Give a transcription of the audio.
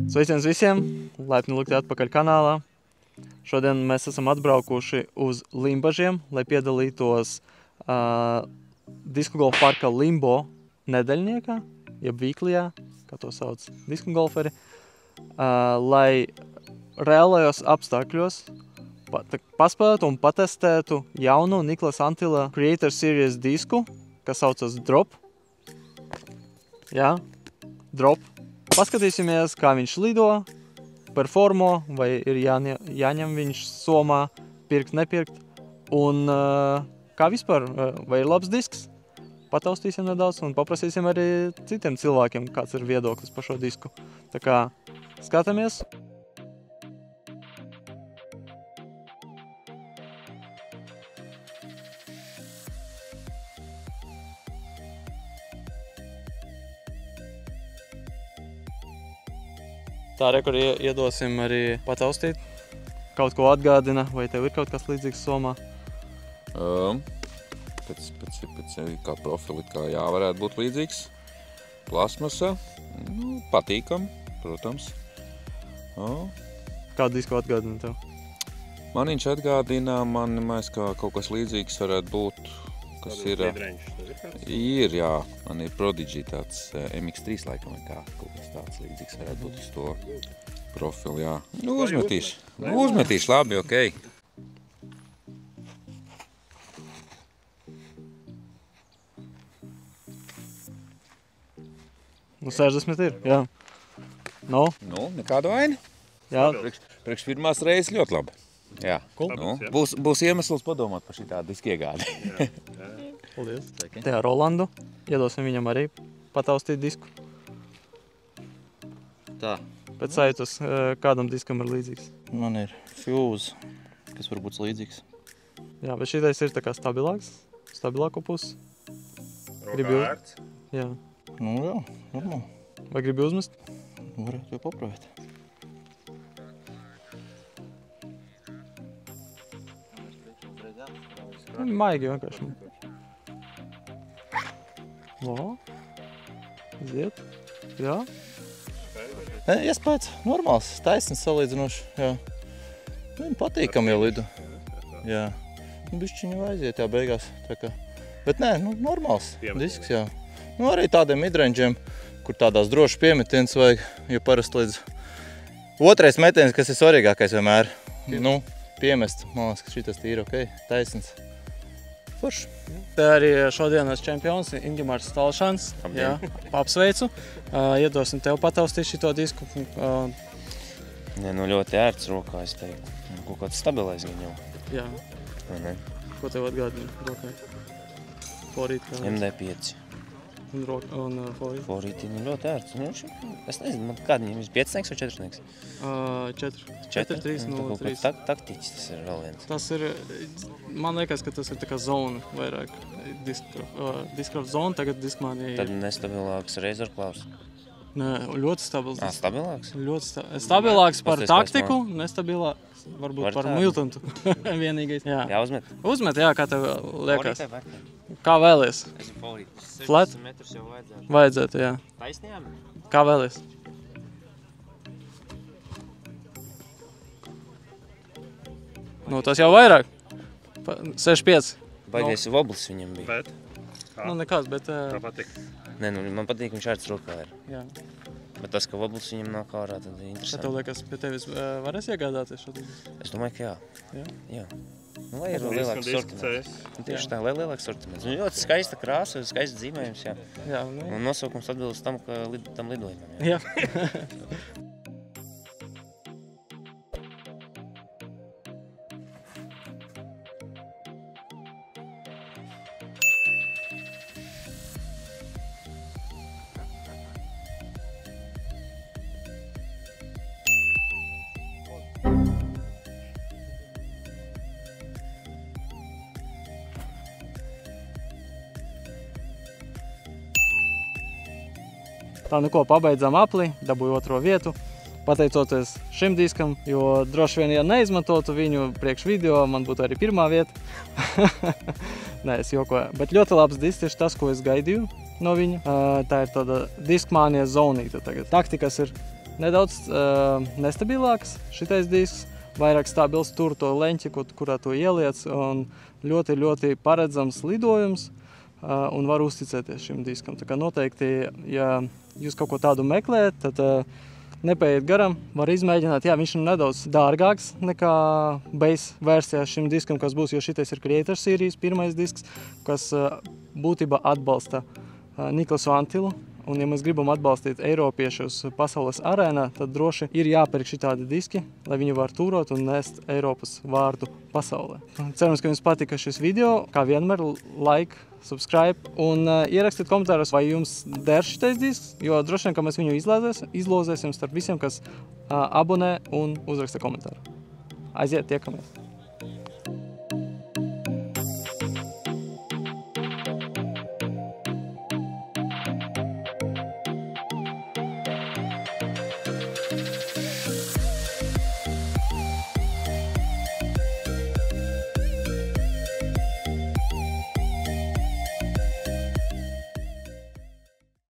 Sveiciens visiem! Laipni lūgti atpakaļ kanālā. Šodien mēs esam atbraukuši uz Limbažiem, lai piedalītos disku golfa parka Limbo nedeļniekā, jeb vīklijā, kā to sauc disku golferi, lai reālajos apstākļos paspēlētu un patestētu jaunu Niklas Antila Creator Series disku, kas saucas Drop. Jā, Drop. Paskatīsimies, kā viņš lido, performo, vai ir jāņem viņš somā, pirkt, nepirkt. Un kā vispār, vai ir labs disks? Pataustīsim nedaudz un paprasīsim arī citiem cilvēkiem, kāds ir viedoklis par šo disku. Tā kā skatāmies. Tā kur iedosim arī pataustīt. Kaut ko atgādina, vai tev ir kaut kas līdzīgs somā? Pēc kā profili, kā jā, varētu būt līdzīgs. Plasmasa, patīkam, protams. Kādu disku atgādina tev? Man viņš atgādina, man kā kaut kas līdzīgs varētu būt, kas ir... Ir, jā, man ir Prodigy tāds MX3 laikam, kā kaut kas tāds līdzīgs varētu būt uz to profilu, jā. Uzmetīšu, labi, okei. Nu, 60 ir, jā. Nu, nekāda vaina. Jā. Priekš pirmās reizes ļoti labi. Jā, būs iemesls padomāt par šī tādu disku iegādi. Paldies. Te ar Rolandu. Iedosim viņam arī pataustīt disku. Tā. Pēc sajūtas, kādam diskam ir līdzīgs? Man ir Fuse, kas var būt līdzīgs. Jā, bet šitais ir tā kā stabilāks, stabilāko pusi. Gribi vērts? Jā. Nu jā, normāli. Vai gribi uzmest? Varētu jau paprāt. Maigi vienkārši. Iziet. Jā. Iespējas normāls, taisns salīdzinoši, jā. Patīkam jau lidu. Jā. Bišķiņu aiziet, jā, beigās. Tā kā. Bet nē, normāls disks, jā. Arī tādiem midrangeiem, kur tādās drošas piemetienas vajag, jo parasti līdz otrais metiens, kas ir svarīgākais vienmēr. Piemest, man liekas, ka šitas ir ok, taisns. Forši. Te arī šodienas čempions Ingimārs Stalšans. Jā, apsveicu. Iedosim tev pataustīt šito disku. Ļoti ērts rokā, es teiktu. Kaut kāds stabilais gan jau. Jā. Ko tev atgādina rokai? Forīt kā? MD5. Un forīt? Forīt ir ļoti ērts. Es nezinu, kāda viņam ir 5 vai 4? 4, 3, 0, 3. Taktiķis tas ir vēl viens. Tas ir, man liekas, ka tas ir tā kā zona vairāk. Discraft zona, tagad Discmania ir. Tad nestabilāks Razor Klaus? Nē, ļoti stabils. Stabilāks? Ļoti stabilāks par taktiku, nestabilāks varbūt par militantu. Vienīgais. Jāuzmet? Uzmet, jā, kā tev liekas. Kā vēlies? Flat? 60 metrus jau vajadzētu. Vajadzētu, jā. Taisnījām? Kā vēlies? Tas jau vairāk. 65. Baigais wobbles viņam bija. Bet? Nekāds, bet... Kā patīk? Man patīk, viņš ērts rokā ir. Jā. Bet tas, ka wobbles viņam nav kā ārā, tad ir interesanti. Kā tev liekas, pie tevis varēs iegādāties šo disku? Es domāju, ka jā. Jā. Lai ir lielāks sortiments. Tieši tā, lai lielāks sortiments. Ļoti skaista krāsa, skaists dzīmējums, jā. Jā. Un nosaukums atbilst tam lidojumam, jā. Tā, pabeidzām apli, dabūju otro vietu, pateicoties šim diskam, jo droši vien, ja neizmantotu viņu priekš video, man būtu arī pirmā vieta. Nē, es jokoju. Bet ļoti labs disks tieši tas, ko es gaidīju no viņa. Tā ir tāda Discmania zonīta tagad. Taktikas ir nedaudz nestabilāks šitais disks, vairāk stabils tur to leņķi, kurā to ieliec, un ļoti, ļoti paredzams lidojums, un var uzticēties šim diskam. Tā kā noteikti, ja jūs kaut ko tādu meklējat, tad nepaiet garam, var izmēģināt. Jā, viņš ir nedaudz dārgāks nekā base versijā šim diskam, kas būs, jo šitais ir Creator Series pirmais disks, kas būtībā atbalsta Niklasu Antilu. Un, ja mēs gribam atbalstīt Eiropiešus pasaules arēnā, tad droši ir jāpērk šitādi diski, lai viņi var turot un nest Eiropas vārdu pasaulē. Cerams, ka jums patika šis video. Kā vienmēr, like, subscribe un ierakstiet komentāros, vai jums der šitais disks, jo droši vien, ka mēs viņu izlozēsim starp visiem, kas abonē un uzraksta komentāru. Aiziet, tiekamies!